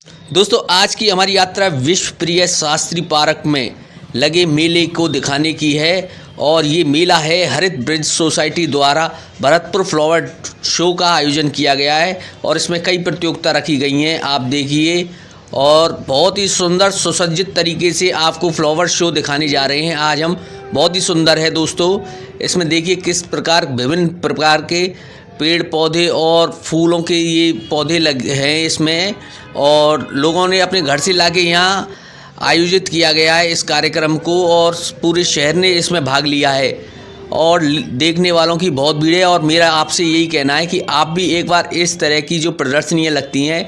दोस्तों आज की हमारी यात्रा विश्व प्रिय शास्त्री पार्क में लगे मेले को दिखाने की है और ये मेला है हरित ब्रिज सोसाइटी द्वारा भरतपुर फ्लावर शो का आयोजन किया गया है और इसमें कई प्रतियोगिता रखी गई हैं। आप देखिए और बहुत ही सुंदर सुसज्जित तरीके से आपको फ्लावर शो दिखाने जा रहे हैं। आज हम बहुत ही सुंदर है दोस्तों, इसमें देखिए किस प्रकार विभिन्न प्रकार के पेड़ पौधे और फूलों के ये पौधे लगे हैं इसमें, और लोगों ने अपने घर से लाके यहाँ आयोजित किया गया है इस कार्यक्रम को और पूरे शहर ने इसमें भाग लिया है और देखने वालों की बहुत भीड़ है। और मेरा आपसे यही कहना है कि आप भी एक बार इस तरह की जो प्रदर्शनियाँ लगती हैं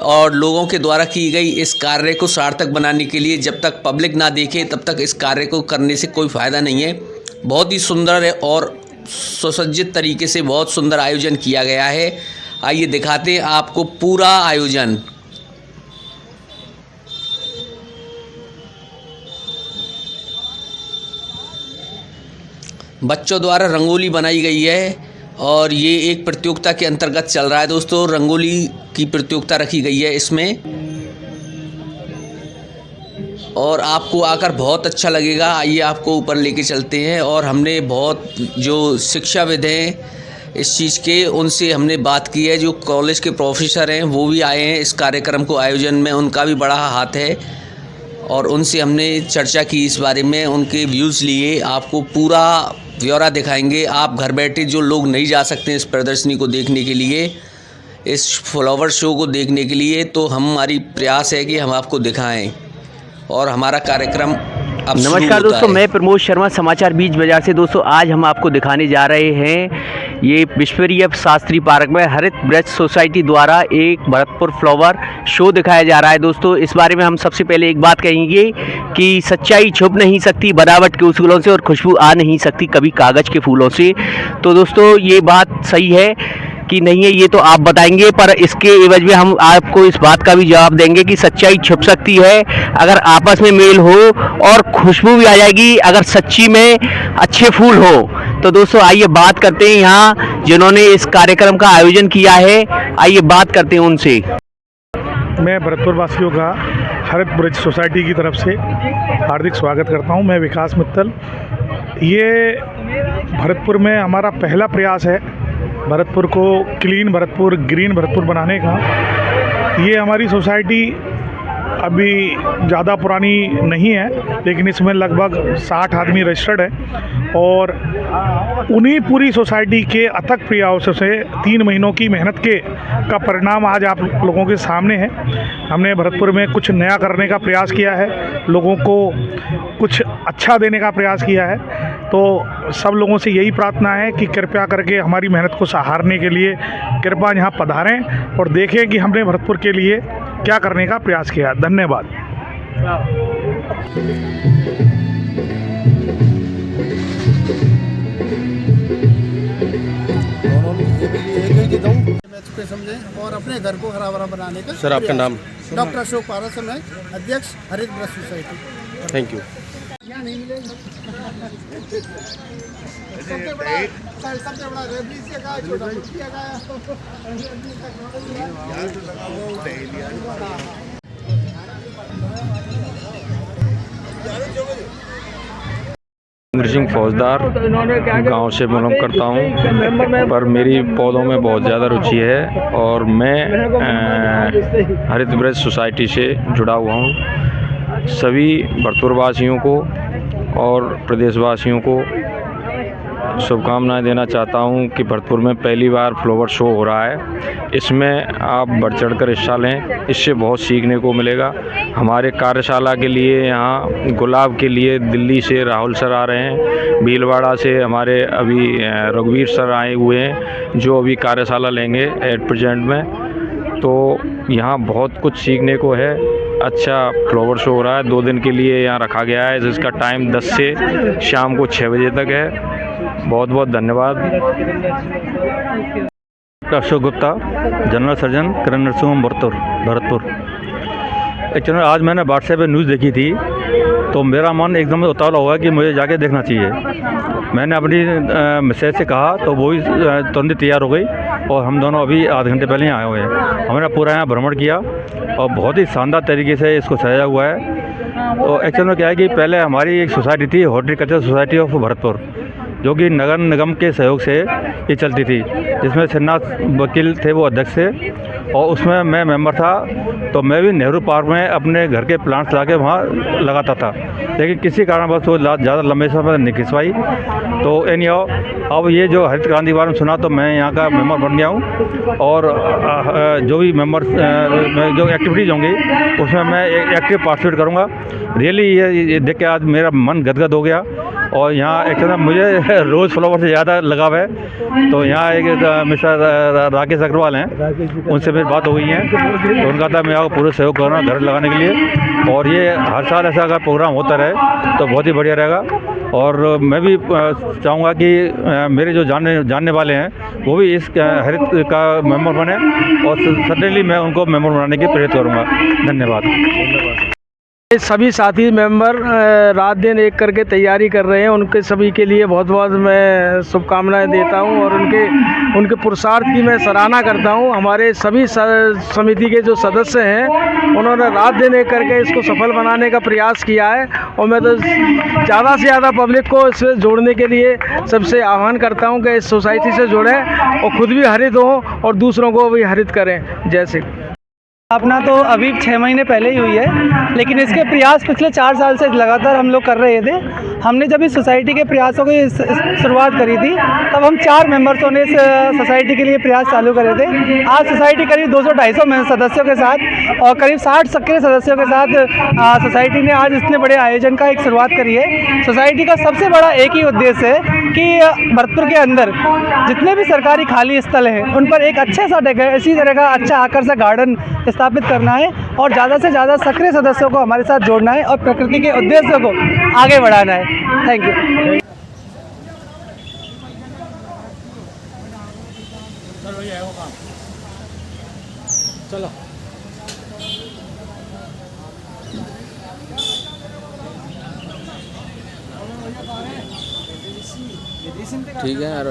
और लोगों के द्वारा की गई इस कार्य को सार्थक बनाने के लिए, जब तक पब्लिक ना देखे तब तक इस कार्य को करने से कोई फ़ायदा नहीं है। बहुत ही सुंदर है और सुसज्जित तरीके से बहुत सुंदर आयोजन किया गया है। आइए दिखाते हैं आपको पूरा आयोजन। बच्चों द्वारा रंगोली बनाई गई है और ये एक प्रतियोगिता के अंतर्गत चल रहा है दोस्तों। रंगोली की प्रतियोगिता रखी गई है इसमें और आपको आकर बहुत अच्छा लगेगा। आइए आपको ऊपर लेके चलते हैं। और हमने बहुत जो शिक्षाविद हैं इस चीज़ के, उनसे हमने बात की है। जो कॉलेज के प्रोफेसर हैं वो भी आए हैं इस कार्यक्रम को आयोजन में, उनका भी बड़ा हाथ है और उनसे हमने चर्चा की इस बारे में, उनके व्यूज़ लिए। आपको पूरा ब्यौरा दिखाएंगे। आप घर बैठे जो लोग नहीं जा सकते इस प्रदर्शनी को देखने के लिए, इस फ्लावर शो को देखने के लिए, तो हमारी प्रयास है कि हम आपको दिखाएं और हमारा कार्यक्रम अब नमस्कार दोस्तों, मैं प्रमोद शर्मा समाचार बीज बाजार से। दोस्तों आज हम आपको दिखाने जा रहे हैं ये विश्वप्रिय शास्त्री पार्क में हरित ब्रिज सोसाइटी द्वारा एक भरतपुर फ्लावर शो दिखाया जा रहा है। दोस्तों इस बारे में हम सबसे पहले एक बात कहेंगे कि सच्चाई छुप नहीं सकती बनावट के उसूलों से और खुशबू आ नहीं सकती कभी कागज़ के फूलों से। तो दोस्तों ये बात सही है कि नहीं है ये तो आप बताएंगे, पर इसके एवज में हम आपको इस बात का भी जवाब देंगे कि सच्चाई छुप सकती है अगर आपस में मेल हो और खुशबू भी आ जाएगी अगर सच्ची में अच्छे फूल हो। तो दोस्तों आइए बात करते हैं यहाँ जिन्होंने इस कार्यक्रम का आयोजन किया है, आइए बात करते हैं उनसे। मैं भरतपुर वासियों का हरित ब्रिज सोसाइटी की तरफ से हार्दिक स्वागत करता हूं। मैं विकास मित्तल। ये भरतपुर में हमारा पहला प्रयास है भरतपुर को क्लीन भरतपुर, ग्रीन भरतपुर बनाने का। ये हमारी सोसाइटी अभी ज़्यादा पुरानी नहीं है, लेकिन इसमें लगभग 60 आदमी रजिस्टर्ड है और उन्हीं पूरी सोसाइटी के अथक प्रयासों से 3 महीनों की मेहनत का परिणाम आज आप लोगों के सामने है। हमने भरतपुर में कुछ नया करने का प्रयास किया है, लोगों को कुछ अच्छा देने का प्रयास किया है। तो सब लोगों से यही प्रार्थना है कि कृपया करके हमारी मेहनत को सहारने के लिए कृपया यहाँ पधारें और देखें कि हमने भरतपुर के लिए क्या करने का प्रयास किया। धन्यवाद। समझें और अपने घर को हरा भरा बनाने का। सर आपका नाम? डॉक्टर अशोक पारस, मैं अध्यक्ष हरित ब्रिज सोसाइटी। Thank you. सबसे बड़ा रेबीज का छोटा मुर्गिया का सिंह फौजदार गांव से बिलोंग करता हूं, पर मेरी पौधों में बहुत ज़्यादा रुचि है और मैं हरित ब्रिज सोसाइटी से जुड़ा हुआ हूं। सभी भरतपुर वासियों को और प्रदेशवासियों को शुभकामनाएं देना चाहता हूं कि भरतपुर में पहली बार फ्लावर शो हो रहा है। इसमें आप बढ़ चढ़ कर हिस्सा लें, इससे बहुत सीखने को मिलेगा। हमारे कार्यशाला के लिए यहाँ गुलाब के लिए दिल्ली से राहुल सर आ रहे हैं, भीलवाड़ा से हमारे अभी रघुवीर सर आए हुए हैं जो अभी कार्यशाला लेंगे एट प्रेजेंट में। तो यहाँ बहुत कुछ सीखने को है। अच्छा फ्लावर शो हो रहा है, 2 दिन के लिए यहाँ रखा गया है, जिसका टाइम 10 से शाम को 6 बजे तक है। बहुत बहुत धन्यवाद। अशोक गुप्ता, जनरल सर्जन करण नर्सिंग होम भरतपुर। एक्चुअली आज मैंने व्हाट्सएप पे न्यूज़ देखी थी तो मेरा मन एकदम उतावला हुआ कि मुझे जाके देखना चाहिए। मैंने अपनी मिसेज से कहा तो वो ही तुरंत तैयार हो गई और हम दोनों अभी आधे घंटे पहले ही आए हुए हैं। हमने पूरा यहाँ भ्रमण किया और बहुत ही शानदार तरीके से इसको सजाया हुआ है। तो एक्चुअल में क्या है कि पहले हमारी एक सोसाइटी थी, हॉर्टिकल्चर सोसाइटी ऑफ भरतपुर, जो कि नगर निगम के सहयोग से ये चलती थी, जिसमें श्रीनाथ वकील थे, वो अध्यक्ष थे, और उसमें मैं मेंबर था। तो मैं भी नेहरू पार्क में अपने घर के प्लांट्स ला के वहाँ लगाता था, लेकिन किसी कारणवश वो ज़्यादा लंबे समय नहीं खिंच पाई। तो एनी हाउ अब ये जो हरित क्रांति के बारे में सुना तो मैं यहाँ का मेंबर बन गया हूँ, और जो भी मेंबर जो एक्टिविटीज़ होंगी उसमें मैं एक्टिव पार्टिसिपेट करूँगा। रियली ये देख के आज मेरा मन गदगद हो गया। और यहाँ एक्चुअली मुझे रोज़ फ्लावर से ज़्यादा लगाव है। तो यहाँ एक मिस्टर राकेश अग्रवाल हैं, उनसे मेरी बात हो गई है, तो उनका था मैं आपको पूरे सहयोग करूँगा घर लगाने के लिए। और ये हर साल ऐसा अगर प्रोग्राम होता रहे तो बहुत ही बढ़िया रहेगा। और मैं भी चाहूँगा कि मेरे जो जानने वाले हैं वो भी इस हरित का मेंबर बने, और सडनली मैं उनको मेंबर बनाने की प्रेरित करूँगा। धन्यवाद। सभी साथी मेंबर रात दिन एक करके तैयारी कर रहे हैं, उनके सभी के लिए बहुत बहुत मैं शुभकामनाएं देता हूं, और उनके पुरुषार्थ की मैं सराहना करता हूं। हमारे सभी समिति के जो सदस्य हैं उन्होंने रात दिन एक करके इसको सफल बनाने का प्रयास किया है, और मैं तो ज़्यादा से ज़्यादा पब्लिक को इससे जोड़ने के लिए सबसे आह्वान करता हूं कि इस सोसाइटी से जुड़ें और ख़ुद भी हरित हों और दूसरों को भी हरित करें। जैसे अपना तो अभी 6 महीने पहले ही हुई है, लेकिन इसके प्रयास पिछले 4 साल से लगातार हम लोग कर रहे थे। हमने जब इस सोसाइटी के प्रयासों की शुरुआत करी थी तब हम 4 मेंबर्सों ने इस सोसाइटी के लिए प्रयास चालू करे थे। आज सोसाइटी करीब 200-250 सदस्यों के साथ और करीब 60 सक्रिय सदस्यों के साथ सोसाइटी ने आज इतने बड़े आयोजन का एक शुरुआत करी है। सोसाइटी का सबसे बड़ा एक ही उद्देश्य है कि भरतपुर के अंदर जितने भी सरकारी खाली स्थल हैं उन पर एक अच्छा सा इसी तरह का अच्छा आकर्षक गार्डन स्थापित करना है, और ज़्यादा से ज़्यादा सक्रिय सदस्यों को हमारे साथ जोड़ना है और प्रकृति के उद्देश्यों को आगे बढ़ाना है। Thank you. चलो ठीक है यार।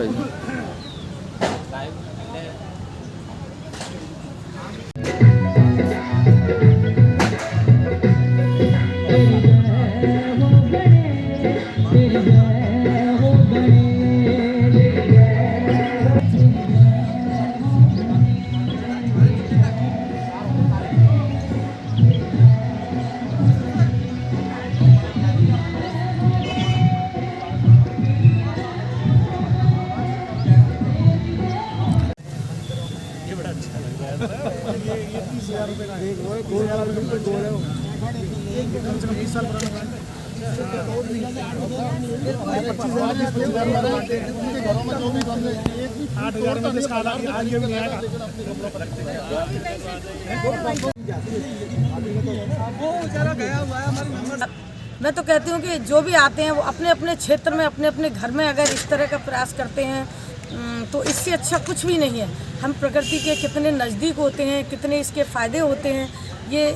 मैं तो कहती हूँ कि जो भी आते हैं वो अपने अपने क्षेत्र में अपने अपने घर में अगर इस तरह का प्रयास करते हैं तो इससे अच्छा कुछ भी नहीं है। हम प्रकृति के कितने नज़दीक होते हैं, कितने इसके फ़ायदे होते हैं, ये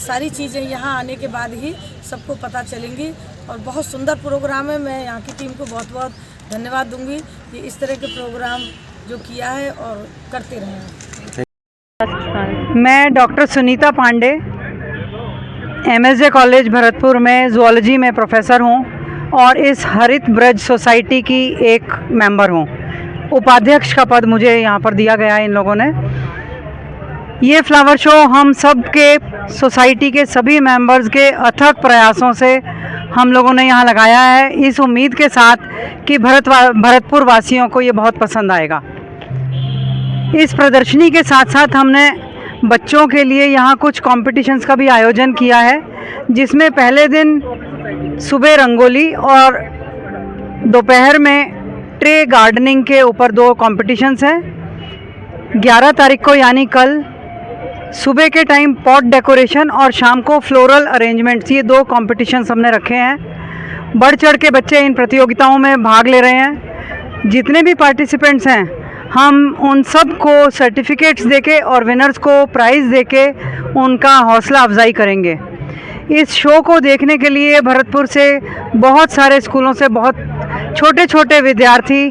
सारी चीज़ें यहाँ आने के बाद ही सबको पता चलेंगी। और बहुत सुंदर प्रोग्राम है। मैं यहाँ की टीम को बहुत बहुत धन्यवाद दूंगी कि इस तरह के प्रोग्राम जो किया है और करते रहें। मैं doctor Sunita Pandey MSJ college Bharatpur में ज़ूलॉजी में प्रोफेसर हूँ और इस हरित ब्रज सोसाइटी की एक मेंबर हूँ। उपाध्यक्ष का पद मुझे यहाँ पर दिया गया है इन लोगों ने। ये फ्लावर शो हम सब के सोसाइटी के सभी मेंबर्स के अथक प्रयासों से हम लोगों ने यहाँ लगाया है, इस उम्मीद के साथ कि भरतपुर वासियों को ये बहुत पसंद आएगा। इस प्रदर्शनी के साथ साथ हमने बच्चों के लिए यहाँ कुछ कॉम्पिटिशन्स का भी आयोजन किया है, जिसमें पहले दिन सुबह रंगोली और दोपहर में ट्रे गार्डनिंग के ऊपर 2 कॉम्पिटिशन्स हैं। 11 तारीख को यानी कल सुबह के टाइम पॉट डेकोरेशन और शाम को फ्लोरल अरेंजमेंट्स, ये 2 कॉम्पिटिशन्स हमने रखे हैं। बढ़ चढ़ के बच्चे इन प्रतियोगिताओं में भाग ले रहे हैं। जितने भी पार्टिसिपेंट्स हैं हम उन सब को सर्टिफिकेट्स देके और विनर्स को प्राइज़ देके उनका हौसला अफजाई करेंगे। इस शो को देखने के लिए भरतपुर से बहुत सारे स्कूलों से बहुत छोटे छोटे विद्यार्थी,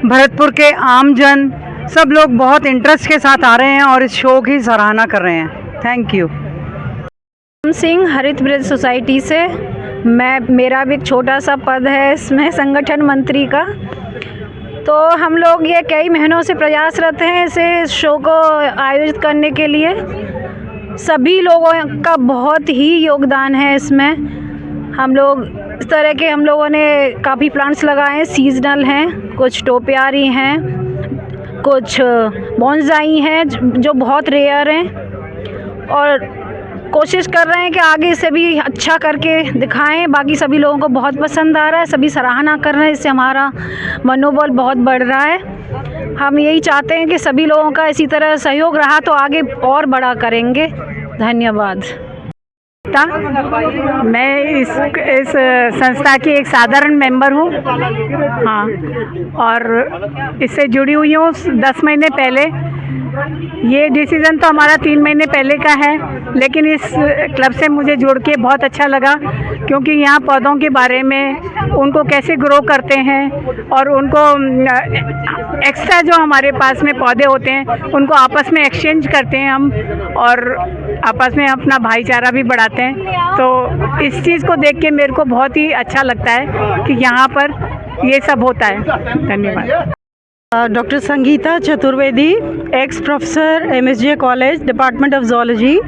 भरतपुर के आमजन, सब लोग बहुत इंटरेस्ट के साथ आ रहे हैं और इस शो की सराहना कर रहे हैं। Thank you. सिंह हरित ब्रिज सोसाइटी से मेरा भी एक छोटा सा पद है इसमें संगठन मंत्री का। तो हम लोग ये कई महीनों से प्रयासरत हैं इस शो को आयोजित करने के लिए। सभी लोगों का बहुत ही योगदान है इसमें। हम लोग इस तरह के हम लोगों ने काफ़ी प्लांट्स लगाए हैं, सीजनल हैं, कुछ टोपियारी हैं, कुछ बॉन्साई हैं जो बहुत रेयर हैं, और कोशिश कर रहे हैं कि आगे से भी अच्छा करके दिखाएं। बाकी सभी लोगों को बहुत पसंद आ रहा है, सभी सराहना कर रहे हैं, इससे हमारा मनोबल बहुत बढ़ रहा है। हम यही चाहते हैं कि सभी लोगों का इसी तरह सहयोग रहा तो आगे और बड़ा करेंगे। धन्यवाद। मैं इस संस्था की एक साधारण मेंबर हूँ, हाँ, और इससे जुड़ी हुई हूँ 10 महीने पहले। ये डिसीज़न तो हमारा 3 महीने पहले का है, लेकिन इस क्लब से मुझे जुड़ के बहुत अच्छा लगा, क्योंकि यहाँ पौधों के बारे में, उनको कैसे ग्रो करते हैं और उनको एक्स्ट्रा जो हमारे पास में पौधे होते हैं उनको आपस में एक्सचेंज करते हैं हम, और आपस में अपना भाईचारा भी बढ़ाते हैं। तो इस चीज़ को देख के मेरे को बहुत ही अच्छा लगता है कि यहाँ पर ये सब होता है। धन्यवाद। Doctor Sangeeta Chaturvedi, x professor MSJ college, department of zoology,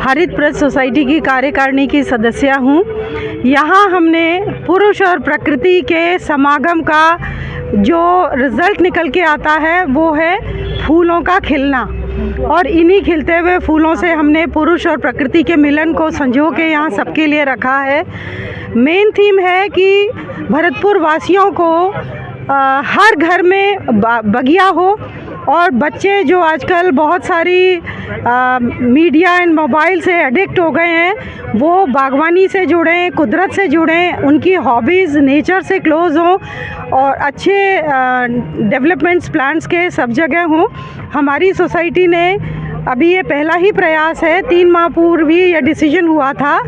हरित ब्रज सोसाइटी की कार्यकारिणी की सदस्य हूँ। यहाँ हमने पुरुष और प्रकृति के समागम का जो रिज़ल्ट निकल के आता है वो है फूलों का खिलना, और इन्हीं खिलते हुए फूलों से हमने पुरुष और प्रकृति के मिलन को संजो के यहाँ सबके लिए रखा है। मेन थीम है कि भरतपुर वासियों को हर घर में बगिया हो, और बच्चे जो आजकल बहुत सारी मीडिया एंड मोबाइल से एडिक्ट हो गए हैं, वो बागवानी से जुड़ें, कुदरत से जुड़ें, उनकी हॉबीज़ नेचर से क्लोज़ हों और अच्छे डेवलपमेंट्स प्लान्स के सब जगह हों। हमारी सोसाइटी ने अभी ये पहला ही प्रयास है, 3 माह पूर्व भी ये डिसीजन हुआ था,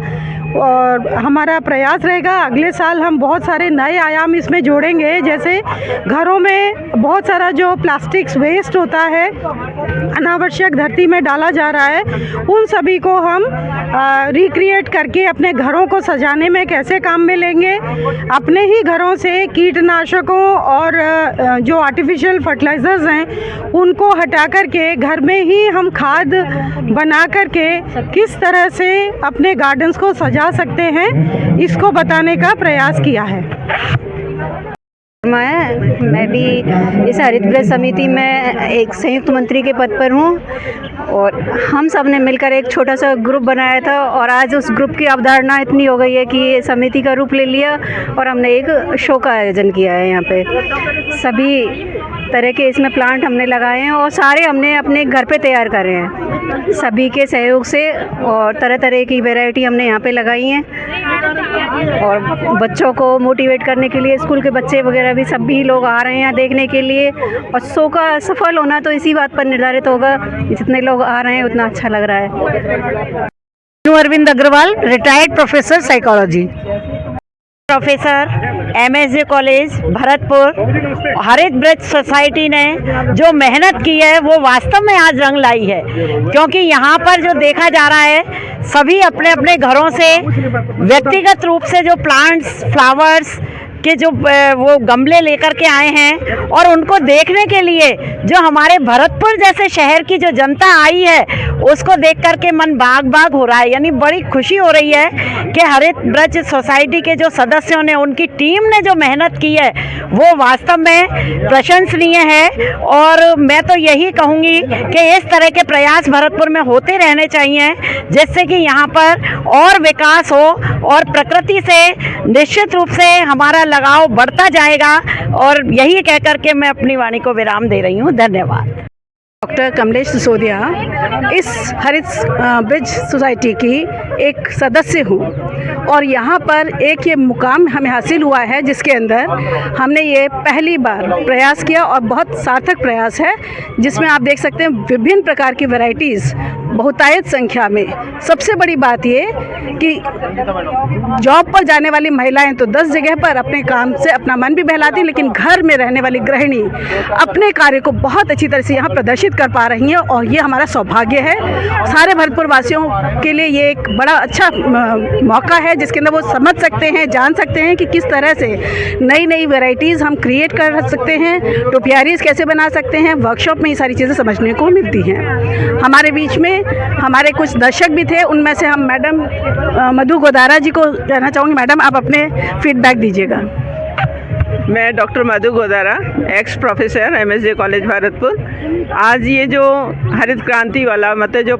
और हमारा प्रयास रहेगा अगले साल हम बहुत सारे नए आयाम इसमें जोड़ेंगे। जैसे घरों में बहुत सारा जो प्लास्टिक्स वेस्ट होता है, अनावश्यक धरती में डाला जा रहा है, उन सभी को हम रिक्रिएट करके अपने घरों को सजाने में कैसे काम में लेंगे। अपने ही घरों से कीटनाशकों और जो आर्टिफिशियल फर्टिलाइज़र्स हैं उनको हटा करके घर में ही हम खाद बना करके किस तरह से अपने गार्डन्स को सजा सकते हैं, इसको बताने का प्रयास किया है। मैं भी इस हरित ब्रज समिति में एक संयुक्त मंत्री के पद पर हूँ, और हम सब ने मिलकर एक छोटा सा ग्रुप बनाया था, और आज उस ग्रुप की अवधारणा इतनी हो गई है कि ये समिति का रूप ले लिया, और हमने एक शो का आयोजन किया है। यहाँ पे सभी तरह के इसमें प्लांट हमने लगाए हैं, और सारे हमने अपने घर पे तैयार करे हैं सभी के सहयोग से, और तरह तरह की वैरायटी हमने यहाँ पे लगाई हैं। और बच्चों को मोटिवेट करने के लिए स्कूल के बच्चे वगैरह भी सभी लोग आ रहे हैं देखने के लिए, और शो का सफल होना तो इसी बात पर निर्धारित होगा, जितने लोग आ रहे हैं उतना अच्छा लग रहा है। Arvind Agarwal, retired professor psychology, professor MSJ college Bharatpur. Harit Braj society ने जो मेहनत की है वो वास्तव में आज रंग लाई है, क्योंकि यहाँ पर जो देखा जा रहा है सभी अपने अपने घरों से व्यक्तिगत रूप से जो प्लांट्स, फ्लावर्स के जो वो गमले लेकर के आए हैं, और उनको देखने के लिए जो हमारे भरतपुर जैसे शहर की जो जनता आई है उसको देख कर के मन बाग बाग हो रहा है। यानी बड़ी खुशी हो रही है कि हरित ब्रज सोसाइटी के जो सदस्यों ने, उनकी टीम ने जो मेहनत की है वो वास्तव में प्रशंसनीय है। और मैं तो यही कहूँगी कि इस तरह के प्रयास भरतपुर में होते रहने चाहिए, जिससे कि यहाँ पर और विकास हो, और प्रकृति से निश्चित रूप से हमारा लगाव बढ़ता जाएगा। और यही कह करके मैं अपनी वाणी को विराम दे रही हूँ। धन्यवाद। डॉक्टर कमलेश सिसोदिया, इस हरित ब्रिज सोसाइटी की एक सदस्य हूँ और यहाँ पर एक ये मुकाम हमें हासिल हुआ है जिसके अंदर हमने ये पहली बार प्रयास किया और बहुत सार्थक प्रयास है, जिसमें आप देख सकते हैं विभिन्न प्रकार की वैरायटीज़ बहुतायत संख्या में। सबसे बड़ी बात ये कि जॉब पर जाने वाली महिलाएं तो 10 जगह पर अपने काम से अपना मन भी बहलाती, लेकिन घर में रहने वाली गृहिणी अपने कार्य को बहुत अच्छी तरह से यहाँ प्रदर्शित कर पा रही हैं और ये हमारा सौभाग्य है। सारे भरतपुर वासियों के लिए ये एक बड़ा अच्छा मौका है जिसके अंदर वो समझ सकते हैं, जान सकते हैं कि किस तरह से नई नई वैरायटीज़ हम क्रिएट कर सकते हैं, टोपियारीज़ कैसे बना सकते हैं। वर्कशॉप में ये सारी चीज़ें समझने को मिलती हैं। हमारे बीच में हमारे कुछ दर्शक भी थे, उनमें से हम मैडम मधु गोदारा जी को कहना चाहूँगी, मैडम आप अपने फीडबैक दीजिएगा। मैं doctor Madhu Godara, ex professor MSJ college Bharatpur. आज ये जो हरित क्रांति वाला मतलब जो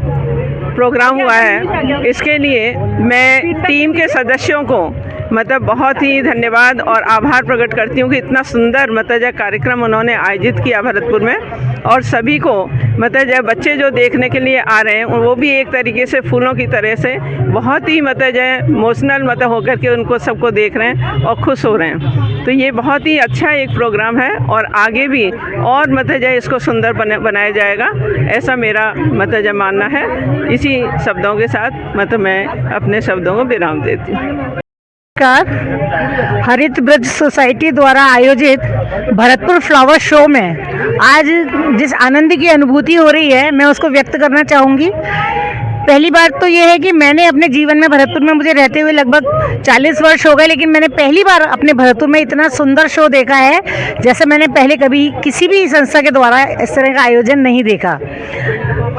प्रोग्राम हुआ है, इसके लिए मैं टीम के सदस्यों को मतलब बहुत ही धन्यवाद और आभार प्रकट करती हूँ कि इतना सुंदर मतलब जो कार्यक्रम उन्होंने आयोजित किया भरतपुर में, और सभी को मतलब जो बच्चे जो देखने के लिए आ रहे हैं वो भी एक तरीके से फूलों की तरह से बहुत ही मतलब जो इमोशनल मतलब होकर के उनको सबको देख रहे हैं और खुश हो रहे हैं। तो ये बहुत ही अच्छा एक प्रोग्राम है और आगे भी और मतलब जो इसको सुंदर बनाया जाएगा, ऐसा मेरा मतलब जो मानना है। इसी शब्दों के साथ मतलब मैं अपने शब्दों को विराम देती हूँ। हरित ब्रज सोसाइटी द्वारा आयोजित भरतपुर फ्लावर शो में आज जिस आनंद की अनुभूति हो रही है, मैं उसको व्यक्त करना चाहूँगी। पहली बात तो ये है कि मैंने अपने जीवन में भरतपुर में मुझे रहते हुए लगभग 40 वर्ष हो गए, लेकिन मैंने पहली बार अपने भरतपुर में इतना सुंदर शो देखा है जैसे मैंने पहले कभी किसी भी संस्था के द्वारा इस तरह का आयोजन नहीं देखा।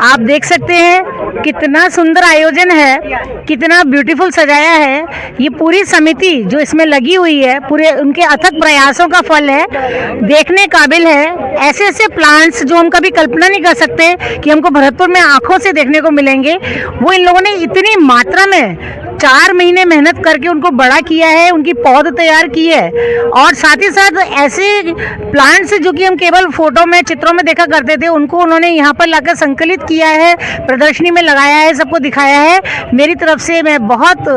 आप देख सकते हैं कितना सुंदर आयोजन है, कितना ब्यूटीफुल सजाया है। ये पूरी समिति जो इसमें लगी हुई है, पूरे उनके अथक प्रयासों का फल है, देखने काबिल है। ऐसे ऐसे प्लांट्स जो हम कभी कल्पना नहीं कर सकते कि हमको भरतपुर में आंखों से देखने को मिलेंगे, वो इन लोगों ने इतनी मात्रा में 4 महीने मेहनत करके उनको बड़ा किया है, उनकी पौध तैयार की है। और साथ ही साथ ऐसे प्लांट्स जो कि हम केवल फोटो में चित्रों में देखा करते थे, उनको उन्होंने यहाँ पर लाकर संकलित किया है, प्रदर्शनी में लगाया है, सबको दिखाया है। मेरी तरफ से मैं बहुत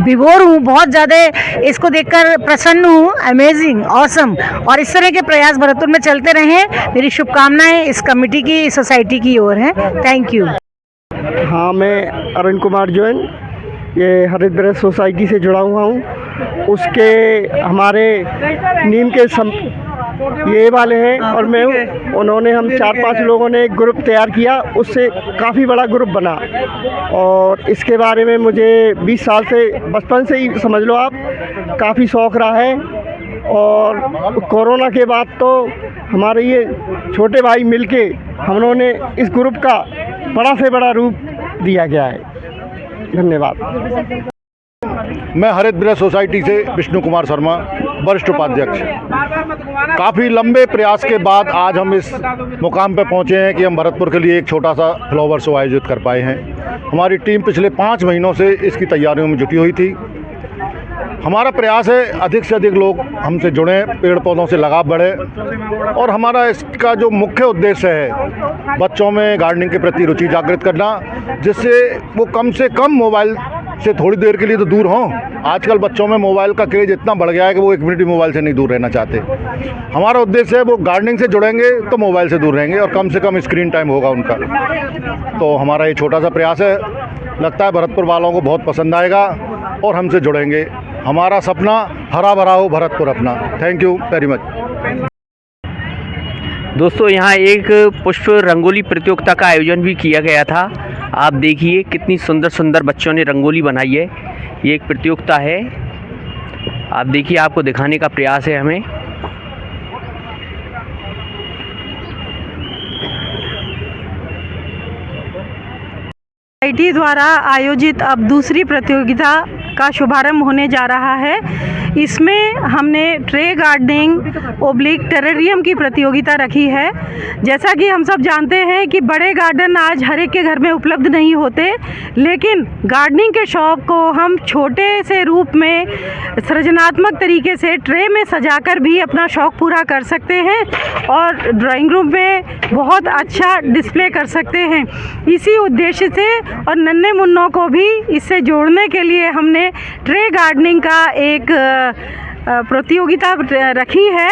विभोर हूँ, बहुत ज़्यादा इसको देखकर प्रसन्न हूँ। Amazing, awesome. और इस तरह के प्रयास भरतपुर में चलते रहें, मेरी शुभकामनाएं इस कमेटी की, इस सोसाइटी की ओर हैं। Thank you. हाँ, मैं अरुण कुमार जैन ये हरित ब्रज सोसाइटी से जुड़ा हुआ हूँ। उसके हमारे नीम के ये वाले हैं और मैं हूँ। उन्होंने हम 4-5 लोगों ने एक ग्रुप तैयार किया, उससे काफ़ी बड़ा ग्रुप बना। और इसके बारे में मुझे 20 साल से, बचपन से ही समझ लो आप, काफ़ी शौक़ रहा है। और कोरोना के बाद तो हमारे ये छोटे भाई मिलके हम लोगों ने इस ग्रुप का बड़ा से बड़ा रूप दिया गया है। धन्यवाद। मैं हरित ब्रज सोसाइटी से विष्णु कुमार शर्मा, वरिष्ठ उपाध्यक्ष। काफ़ी लंबे प्रयास के बाद आज हम इस मुकाम पर पहुंचे हैं कि हम भरतपुर के लिए एक छोटा सा फ्लावर शो आयोजित कर पाए हैं। हमारी टीम पिछले 5 महीनों से इसकी तैयारियों में जुटी हुई थी। हमारा प्रयास है अधिक से अधिक लोग हमसे जुड़ें, पेड़ पौधों से लगाव बढ़े, और हमारा इसका जो मुख्य उद्देश्य है बच्चों में गार्डनिंग के प्रति रुचि जागृत करना, जिससे वो कम से कम मोबाइल से थोड़ी देर के लिए तो दूर हों। आजकल बच्चों में मोबाइल का क्रेज इतना बढ़ गया है कि वो 1 मिनट भी मोबाइल से नहीं दूर रहना चाहते। हमारा उद्देश्य है वो गार्डनिंग से जुड़ेंगे तो मोबाइल से दूर रहेंगे और कम से कम स्क्रीन टाइम होगा उनका। तो हमारा ये छोटा सा प्रयास है, लगता है भरतपुर वालों को बहुत पसंद आएगा और हमसे जुड़ेंगे। हमारा सपना हरा भरा हो भरतपुर अपना। Thank you very much. दोस्तों, यहाँ एक पुष्प रंगोली प्रतियोगिता का आयोजन भी किया गया था। आप देखिए कितनी सुंदर सुंदर बच्चों ने रंगोली बनाई है। ये एक प्रतियोगिता है, आप देखिए, आपको दिखाने का प्रयास है हमें। सोसाइटी द्वारा आयोजित अब दूसरी प्रतियोगिता का शुभारंभ होने जा रहा है। इसमें हमने ट्रे गार्डनिंग ओब्लिक टेरेरियम की प्रतियोगिता रखी है। जैसा कि हम सब जानते हैं कि बड़े गार्डन आज हर एक के घर में उपलब्ध नहीं होते, लेकिन गार्डनिंग के शौक़ को हम छोटे से रूप में सृजनात्मक तरीके से ट्रे में सजाकर भी अपना शौक़ पूरा कर सकते हैं और ड्राइंग रूम में बहुत अच्छा डिस्प्ले कर सकते हैं। इसी उद्देश्य से और नन्हे मुन्नों को भी इससे जोड़ने के लिए हमने ट्रे गार्डनिंग का एक प्रतियोगिता रखी है,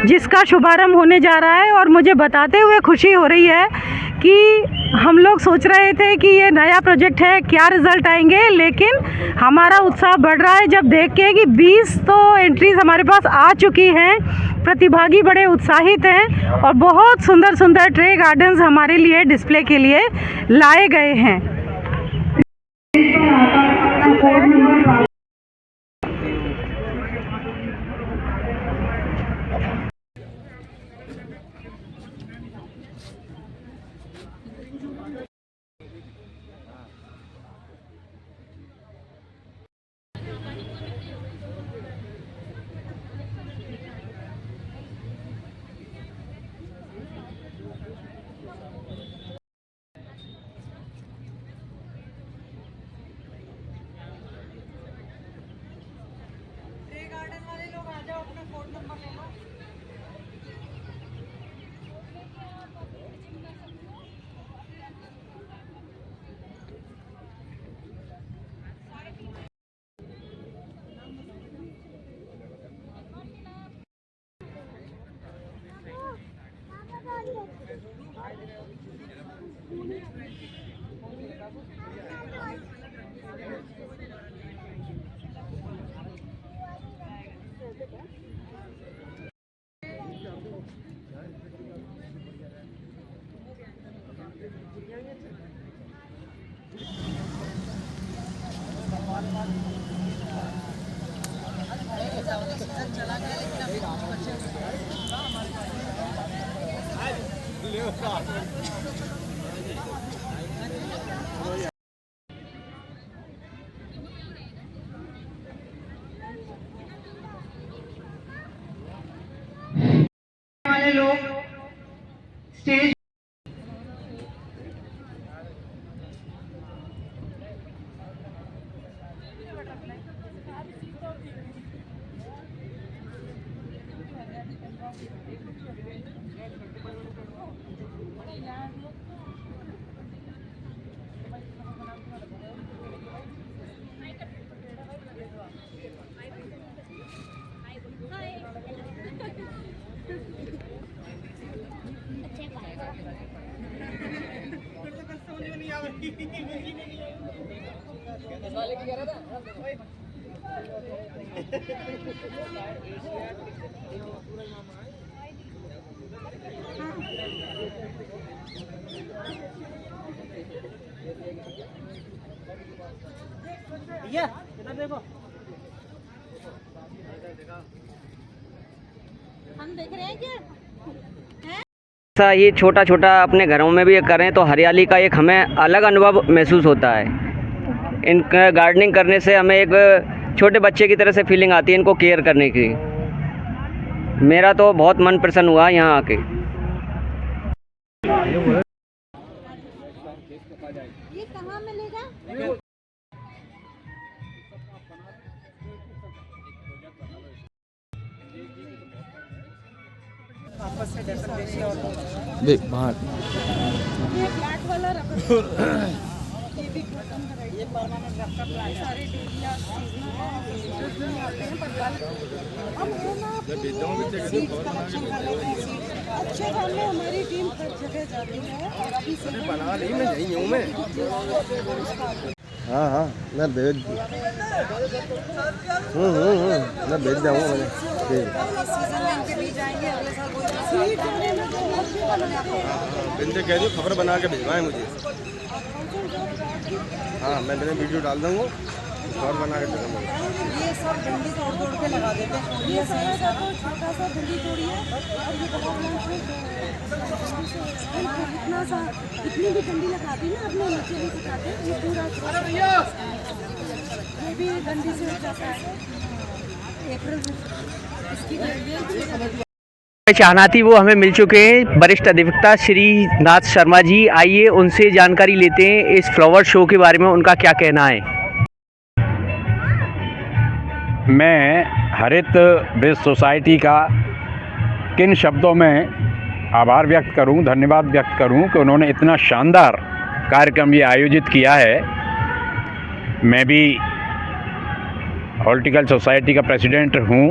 जिसका शुभारंभ होने जा रहा है। और मुझे बताते हुए खुशी हो रही है कि हम लोग सोच रहे थे कि ये नया प्रोजेक्ट है, क्या रिज़ल्ट आएंगे, लेकिन हमारा उत्साह बढ़ रहा है जब देख के कि 20 तो एंट्रीज़ हमारे पास आ चुकी हैं। प्रतिभागी बड़े उत्साहित हैं और बहुत सुंदर सुंदर ट्रे गार्डन्स हमारे लिए डिस्प्ले के लिए लाए गए हैं। वाले लोग स्टेज देखो हम देख रहे हैं क्या ऐसा ये छोटा छोटा अपने घरों में भी करें तो हरियाली का एक हमें अलग अनुभव महसूस होता है। इन गार्डनिंग करने से हमें एक छोटे बच्चे की तरह से फीलिंग आती है इनको केयर करने की। मेरा तो बहुत मन प्रसन्न हुआ यहाँ आके। ये कहाँ मिलेगा? देख बाहर ये फ्लैट वाला रबर ये भी खत्म कराइए। ये परमानेंट रबर प्लांट सारे डेलिया सीजन आते हैं, पर हम ना सीड्स कलेक्शन करने अच्छे काम में हमारी टीम हर जगह जाती है और अभी से बना ली मैं यही हूँ मैं। हाँ हाँ मैं भेज मैं भेज जाऊँगा मैंने। सीजन में इनके बीज आएंगे अगले साल इनसे कह दो खबर बना के भिजवाएं मुझे। हाँ मैं मैंने वीडियो डाल दूँगा खबर बना के भेजूँगा। ये सब डंडी तोड़ के लगा देते हैं। ये छोटा सा डंडी तोड़िए और ये इतना सा इतनी भी डंडी लगाती ना अपने नीचे भी सुखाते ये पूरा चाहना थी वो हमें मिल चुके हैं वरिष्ठ अधिवक्ता श्रीनाथ शर्मा जी। आइए उनसे जानकारी लेते हैं इस फ्लावर शो के बारे में, उनका क्या कहना है। मैं हरित ब्रिज सोसाइटी का किन शब्दों में आभार व्यक्त करूं, धन्यवाद व्यक्त करूं कि उन्होंने इतना शानदार कार्यक्रम ये आयोजित किया है। मैं भी हॉर्टिकल्चर सोसाइटी का प्रेसिडेंट हूं।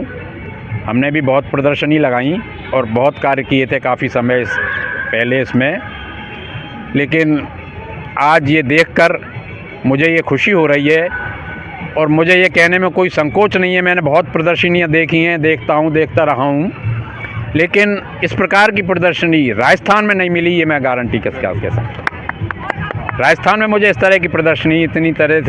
हमने भी बहुत प्रदर्शनी लगाई और बहुत कार्य किए थे काफ़ी समय पहले इसमें, लेकिन आज ये देखकर मुझे ये खुशी हो रही है और मुझे ये कहने में कोई संकोच नहीं है। मैंने बहुत प्रदर्शनियाँ देखी हैं, देखता रहा हूँ, लेकिन इस प्रकार की प्रदर्शनी राजस्थान में नहीं मिली, ये मैं गारंटी के साथ कह सकता हूँ। राजस्थान में मुझे इस तरह की प्रदर्शनी इतनी तरह से